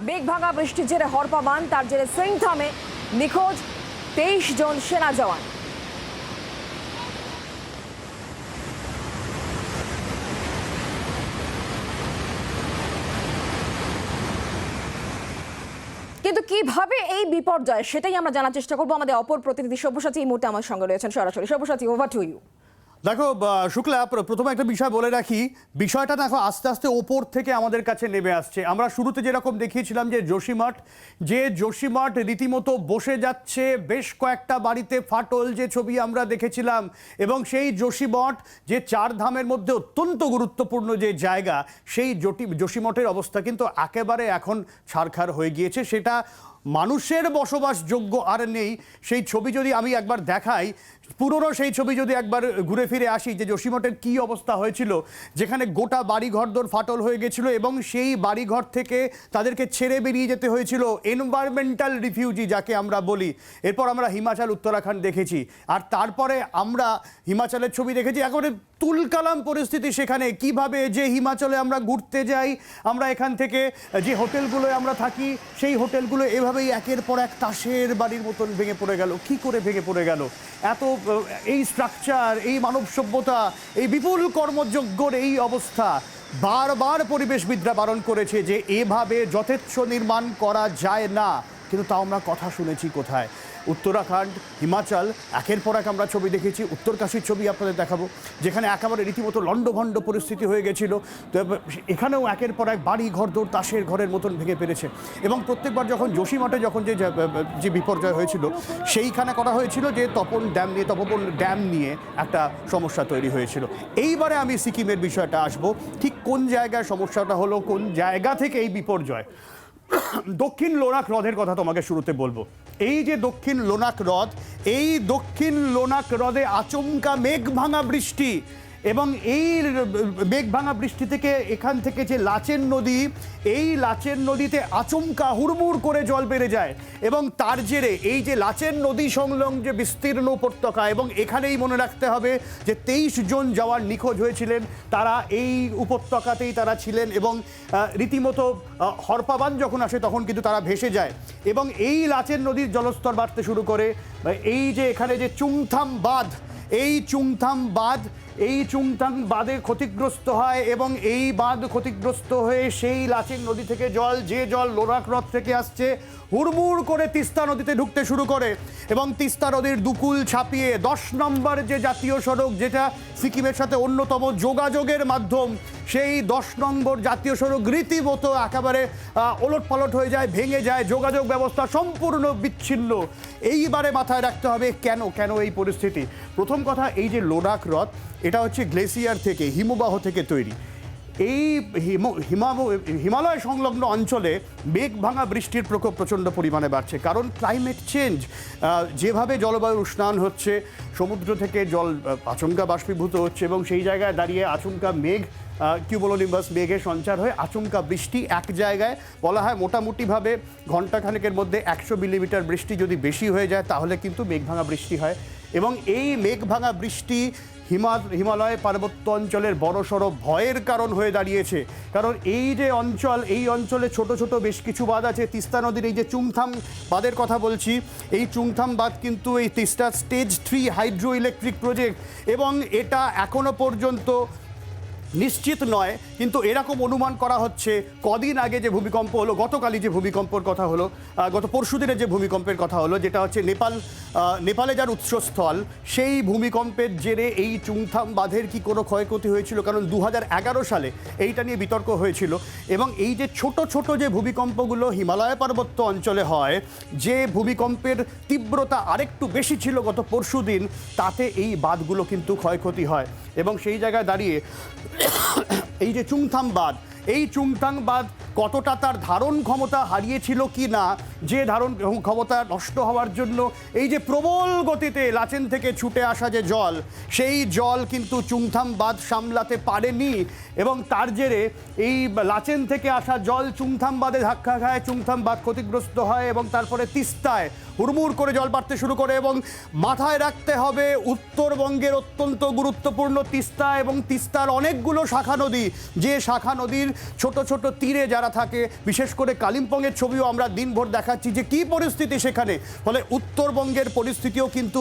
মেঘভাঙা বৃষ্টির জেরে হরপা বান, তার জেরে সিংথামে নিখোঁজ 23 জন সেনা জওয়ান। কিন্তু কিভাবে এই বিপর্যয়, সেটাই আমরা জানার চেষ্টা করবো। আমাদের অপর প্রতিনিধি সব্যসাচী এই মুহূর্তে আমার সঙ্গে রয়েছেন সরাসরি। Sabyasachi, over to you. দেখো শুক্লা, প্রথমে একটা বিষয় বলে রাখি, বিষয়টা দেখো আস্তে আস্তে ওপর থেকে আমাদের কাছে নেমে আসছে। আমরা শুরুতে যেরকম দেখিয়েছিলাম যে যোশীমঠ রীতিমতো বসে যাচ্ছে, বেশ কয়েকটা বাড়িতে ফাটল, যে ছবি আমরা দেখেছিলাম, এবং সেই যোশীমঠ যে চার ধামের মধ্যে অত্যন্ত গুরুত্বপূর্ণ যে জায়গা, সেই যোশীমঠের অবস্থা কিন্তু একেবারে এখন ছারখার হয়ে গিয়েছে। সেটা মানুষের বসবাসযোগ্য আর নেই। সেই ছবি যদি আমি একবার দেখাই, পুরনো সেই ছবি যদি একবার ঘুরে ফিরে আসি, যে যোশীমঠের কী অবস্থা হয়েছিল, যেখানে গোটা বাড়িঘরদোর ফাটল হয়ে গেছিলো এবং সেই বাড়িঘর থেকে তাদেরকে ছেড়ে বেরিয়ে যেতে হয়েছিল, এনভায়রনমেন্টাল রিফিউজি যাকে আমরা বলি। এরপর আমরা হিমাচল, উত্তরাখণ্ড দেখেছি, আর তারপরে আমরা হিমাচলের ছবি দেখেছি। একেবারে তুলকালাম পরিস্থিতি সেখানে। কিভাবে যে হিমাচলে আমরা ঘুরতে যাই, আমরা এখান থেকে যে হোটেলগুলোয় আমরা থাকি, সেই হোটেলগুলো এভাবেই একের পর এক তাসের বাড়ির মতন ভেঙে পড়ে গেল। কি করে ভেঙে পড়ে গেল? এত এই স্ট্রাকচার, এই মানব সভ্যতা, এই বিপুল কর্মযজ্ঞর এই অবস্থা। বারবার পরিবেশবিদরা বারণ করেছে যে এভাবে যথেচ্ছ নির্মাণ করা যায় না, কিন্তু তাও আমরা কথা শুনেছি কোথায়? উত্তরাখণ্ড, হিমাচল, একের পর এক আমরা ছবি দেখেছি। উত্তরকাশীর ছবি আপনাদের দেখাবো, যেখানে একেবারে রীতিমতো লণ্ডভণ্ড পরিস্থিতি হয়ে গেছিল। তো এখানেও একের পর এক বাড়ি ঘরদোর তাসের ঘরের মতন ভেঙে পেরেছে। এবং প্রত্যেকবার যখন যোশীমঠে যখন যে বিপর্যয় হয়েছিল, সেইখানে করা হয়েছিল যে তপন ড্যাম নিয়ে একটা সমস্যা তৈরি হয়েছিল। এইবারে আমি সিকিমের বিষয়টা আসবো, ঠিক কোন জায়গায় সমস্যাটা হলো, কোন জায়গা থেকে এই বিপর্যয়। দক্ষিণ লোনাক হ্রদের কথা তোমাকে শুরুতে বলবো। এই যে দক্ষিণ লোনাক হ্রদ, এই দক্ষিণ লোনাক হ্রদে আচমকা মেঘভাঙা বৃষ্টি, এবং এই মেঘভাঙা বৃষ্টি থেকে এখান থেকে যে লাচেন নদী, এই লাচেন নদীতে আচমকা হুড়মুড় করে জল বেড়ে যায়, এবং তার জেরে এই যে লাচেন নদী সংলগ্ন যে বিস্তীর্ণ উপত্যকা, এবং এখানেই মনে রাখতে হবে যে 23 জন জওয়ান নিখোঁজ হয়েছিলেন, তারা এই উপত্যকাতেই তারা ছিলেন, এবং রীতিমতো হরপাবান যখন আসে তখন কিন্তু তারা ভেসে যায়। এবং এই লাচেন নদীর জলস্তর বাড়তে শুরু করে। এই যে এখানে যে চুংথাম বাঁধ, এই চুংথাং বাঁধে ক্ষতিগ্রস্ত হয়, এবং এই বাঁধ ক্ষতিগ্রস্ত হয়ে সেই লাচেন নদী থেকে যে জল লোনাক হ্রদ থেকে আসছে, হুড়মুড় করে তিস্তা নদীতে ঢুকতে শুরু করে। এবং তিস্তা নদীর দুকুল ছাপিয়ে 10 নম্বর যে জাতীয় সড়ক, যেটা সিকিমের সাথে অন্যতম যোগাযোগের মাধ্যম, সেই 10 নম্বর জাতীয় সড়ক রীতিমতো একেবারে ওলটপালট হয়ে যায়, ভেঙে যায়, যোগাযোগ ব্যবস্থা সম্পূর্ণ বিচ্ছিন্ন। এইবারে মাথায় রাখতে হবে কেন এই পরিস্থিতি। প্রথম কথা, এই যে লোনাক হ্রদ, এটা হচ্ছে গ্লেসিয়ার থেকে, হিমবাহ থেকে তৈরি। এই হিমালয় সংলগ্ন অঞ্চলে মেঘভাঙা বৃষ্টির প্রকোপ প্রচণ্ড পরিমাণে বাড়ছে, কারণ ক্লাইমেট চেঞ্জ। যেভাবে জলবায়ুর উষ্ণায়ন হচ্ছে, সমুদ্র থেকে জল আচমকা বাষ্পীভূত হচ্ছে, এবং সেই জায়গায় দাঁড়িয়ে আচমকা কিউমুলোনিম্বাস মেঘের সঞ্চার হয়ে আচমকা বৃষ্টি। এক জায়গায় বলা হয় মোটামুটিভাবে ঘণ্টাখানেকের মধ্যে 100 মিলিমিটার বৃষ্টি যদি বেশি হয়ে যায়, তাহলে কিন্তু মেঘভাঙা বৃষ্টি হয়। এবং এই মেঘভাঙা বৃষ্টি হিমালয় পার্বত্য অঞ্চলের বড়সড় ভয়ের কারণ হয়ে দাঁড়িয়েছে। কারণ এই যে অঞ্চল, এই অঞ্চলে ছোট ছোট বেশ কিছু বাঁধ আছে। তিস্তা নদীর এই যে চুংথাম বাঁধের কথা বলছি, এই চুংথাম বাঁধ কিন্তু এই Teesta stage 3 hydro electric project, এবং এটা এখনো পর্যন্ত নিশ্চিত নয়, কিন্তু এরকম অনুমান করা হচ্ছে কদিন আগে যে ভূমিকম্প হলো, গতকালই যে ভূমিকম্পের কথা হলো, গত পরশুদিনের যে ভূমিকম্পের কথা হলো, যেটা হচ্ছে নেপালে যার উৎসস্থল, সেই ভূমিকম্পের জেরে এই চুংথাম বাঁধের কি কোনো ক্ষয়ক্ষতি হয়েছিল? কারণ 2011 সালে এইটা নিয়ে বিতর্ক হয়েছিল। এবং এই যে ছোট ছোট যে ভূমিকম্পগুলো হিমালয় পার্বত্য অঞ্চলে হয়, যে ভূমিকম্পের তীব্রতা আরেকটু বেশি ছিল গত পরশুদিন, তাতে এই বাঁধগুলো কিন্তু ক্ষয়ক্ষতি হয়। এবং সেই জায়গায় দাঁড়িয়ে এই যে চুংথাম বাঁধ কতটা তার ধারণ ক্ষমতা হারিয়েছিল কি না, যে ধারণ ক্ষমতা নষ্ট হওয়ার জন্য এই যে প্রবল গতিতে লাচেন থেকে ছুটে আসা যে জল, সেই জল কিন্তু চুংথাম বাঁধ সামলাতে পারেনি, এবং তার জেরে এই লাচেন থেকে আসা জল চুংথাম বাঁধে ধাক্কা খায়, চুংথাম বাঁধ ক্ষতিগ্রস্ত হয়, এবং তারপরে তিস্তায় হুড়মুড় করে জল বাড়তে শুরু করে। এবং মাথায় রাখতে হবে, উত্তরবঙ্গের অত্যন্ত গুরুত্বপূর্ণ তিস্তা এবং তিস্তার অনেকগুলো শাখা নদী, যে শাখা নদীর ছোট ছোট তীরে যারা যারা থাকে, বিশেষ করে কালিম্পংয়ের ছবিও আমরা দিনভর দেখাচ্ছি যে কি পরিস্থিতি সেখানে। ফলে উত্তরবঙ্গের পরিস্থিতিও কিন্তু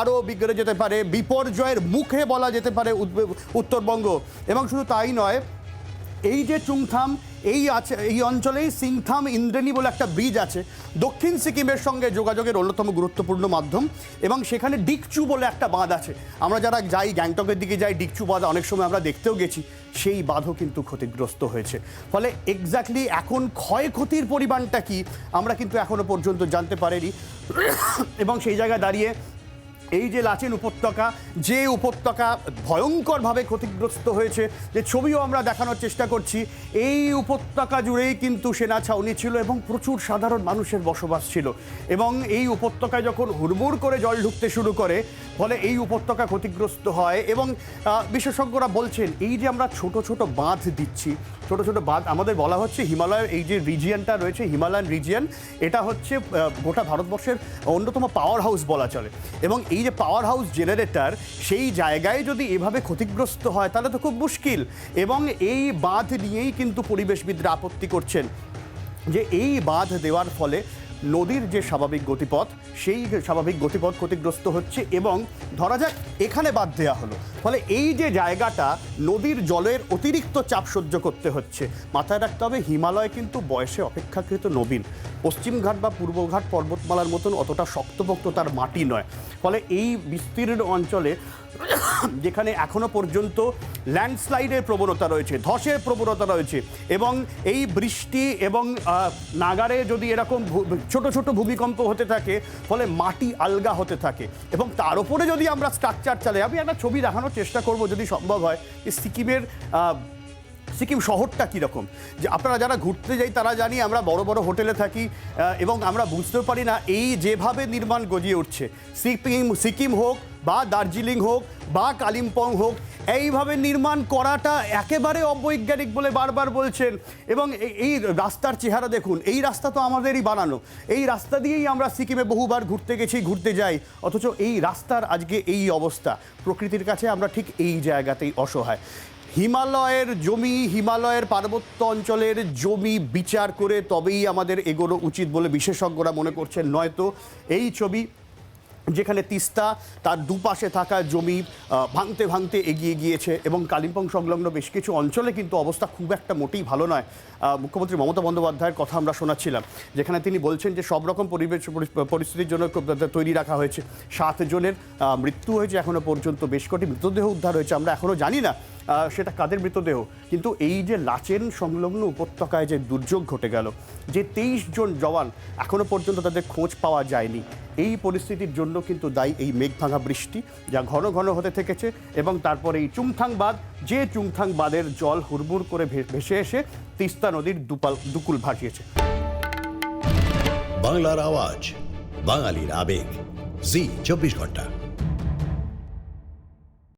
আরও বিগড়ে যেতে পারে, বিপর্যয়ের মুখে বলা যেতে পারে উত্তরবঙ্গ। এবং শুধু তাই নয়, এই যে চুংথাম, এই অঞ্চলেই সিংথাম ইন্দ্রেণী বলে একটা ব্রিজ আছে, দক্ষিণ সিকিমের সঙ্গে যোগাযোগের অন্যতম গুরুত্বপূর্ণ মাধ্যম। এবং সেখানে ডিকচু বলে একটা বাঁধ আছে, আমরা যারা যাই গ্যাংটকের দিকে যাই, ডিকচু বাঁধ অনেক সময় আমরা দেখতেও গেছি, সেই বাঁধও কিন্তু ক্ষতিগ্রস্ত হয়েছে। ফলে এক্স্যাক্টলি এখন ক্ষয়ক্ষতির পরিমাণটা কি আমরা কিন্তু এখনো পর্যন্ত জানতে পারিনি। এবং সেই জায়গায় দাঁড়িয়ে এই যে লাচেন উপত্যকা, যে উপত্যকা ভয়ঙ্করভাবে ক্ষতিগ্রস্ত হয়েছে, যে ছবিও আমরা দেখানোর চেষ্টা করছি, এই উপত্যকা জুড়েই কিন্তু সেনা ছাউনি ছিল এবং প্রচুর সাধারণ মানুষের বসবাস ছিল। এবং এই উপত্যকায় যখন হুড়মুড় করে জল ঢুকতে শুরু করে, ফলে এই উপত্যকা ক্ষতিগ্রস্ত হয়। এবং বিশেষজ্ঞরা বলছেন এই যে আমরা ছোট ছোট বাঁধ দিচ্ছি, ছোট ছোট বাঁধ, আমাদের বলা হচ্ছে হিমালয়ের এই যে রিজিয়নটা রয়েছে, হিমালয়ান রিজিয়ন, এটা হচ্ছে গোটা ভারতবর্ষের অন্যতম পাওয়ার হাউস বলা চলে। এবং এই যে পাওয়ার হাউস জেনারেটর, সেই জায়গায় যদি এভাবে ক্ষতিগ্রস্ত হয় তাহলে তো খুব মুশকিল। এবং এই বাঁধ নিয়েই কিন্তু পরিবেশবিদরা আপত্তি করছেন যে এই বাঁধ দেওয়ার ফলে নদীর যে স্বাভাবিক গতিপথ, সেই স্বাভাবিক গতিপথ ক্ষতিগ্রস্ত হচ্ছে। এবং ধরা যাক এখানে বাঁধ দেওয়া হলো, ফলে এই যে জায়গাটা নদীর জলের অতিরিক্ত চাপ সহ্য করতে হচ্ছে। মাথায় রাখতে হবে হিমালয় কিন্তু বয়সে অপেক্ষাকৃত নবীন, পশ্চিমঘাট বা পূর্বঘাট পর্বতমালার মতন অতটা শক্তপোক্ত তার মাটি নয়। ফলে এই বিস্তীর্ণ অঞ্চলে যেখানে এখনো পর্যন্ত ল্যান্ডস্লাইডের প্রবণতা রয়েছে, ধসের প্রবণতা রয়েছে, এবং এই বৃষ্টি এবং নাগারে যদি এরকম ছোট ছোট ভূমিকম্প হতে থাকে, ফলে মাটি আলগা হতে থাকে। এবং তার উপরে যদি আমরা স্ট্রাকচার চালাই, আমি একটা ছবি দেখানোর চেষ্টা করব যদি সম্ভব হয়, যে সিকিম শহরটা কীরকম। যে আপনারা যারা ঘুরতে যাই তারা জানি আমরা বড় বড় হোটেলে থাকি এবং আমরা বুঝতেও পারি না এই যেভাবে নির্মাণ গজিয়ে উঠছে, সিকিম হোক বা দার্জিলিং হোক বা কালিম্পং হোক, এইভাবে নির্মাণ করাটা একেবারে অবৈজ্ঞানিক বলে বারবার বলছেন। এবং এই রাস্তার চেহারা দেখুন, এই রাস্তা তো আমাদেরই বানানো, এই রাস্তা দিয়েই আমরা সিকিমে বহুবার ঘুরতে গেছি, ঘুরতে যাই, অথচ এই রাস্তার আজকে এই অবস্থা। প্রকৃতির কাছে আমরা ঠিক এই জায়গাতেই অসহায়। হিমালয়ের জমি, হিমালয়ের পার্বত্য অঞ্চলের জমি বিচার করে তবেই আমাদের এগোনো উচিত বলে বিশেষজ্ঞরা মনে করছেন। নয়তো এই ছবি যেখানে তিস্তা তার দুপাশে থাকা জমি ভাঙতে ভাঙতে এগিয়ে গিয়েছে, এবং কালিম্পং সংলগ্ন বেশ কিছু অঞ্চলে কিন্তু অবস্থা খুব একটা মোটেই ভালো নয়। মুখ্যমন্ত্রী মমতা বন্দ্যোপাধ্যায়ের কথা আমরা শোনাচ্ছিলাম, যেখানে তিনি বলছেন যে সব রকম পরিস্থিতির জন্য তৈরি রাখা হয়েছে। 7 জনের মৃত্যু হয়েছে এখনও পর্যন্ত, বেশ কটি মৃতদেহ উদ্ধার হয়েছে, আমরা এখনও জানি না সেটা কাদের মৃতদেহ। কিন্তু এই যে লাচেন সংলগ্ন উপত্যকায় যে দুর্যোগ ঘটে গেল, যে 23 জন জওয়ান এখনও পর্যন্ত তাদের খোঁজ পাওয়া যায়নি, এই পরিস্থিতির জন্য কিন্তু দায়ী এই মেঘভাঙা বৃষ্টি, যা ঘন ঘন হতে থেকেছে। এবং তারপরে এই চুংথাং বাঁধ, যে চুংথাং বাঁধের জল হুড়মুড় করে ভেসে এসে তিস্তা নদীর দুকুল ভাসিয়েছে। বাংলার আওয়াজ, বাঙালির আবেগ, জি 24 ঘন্টা।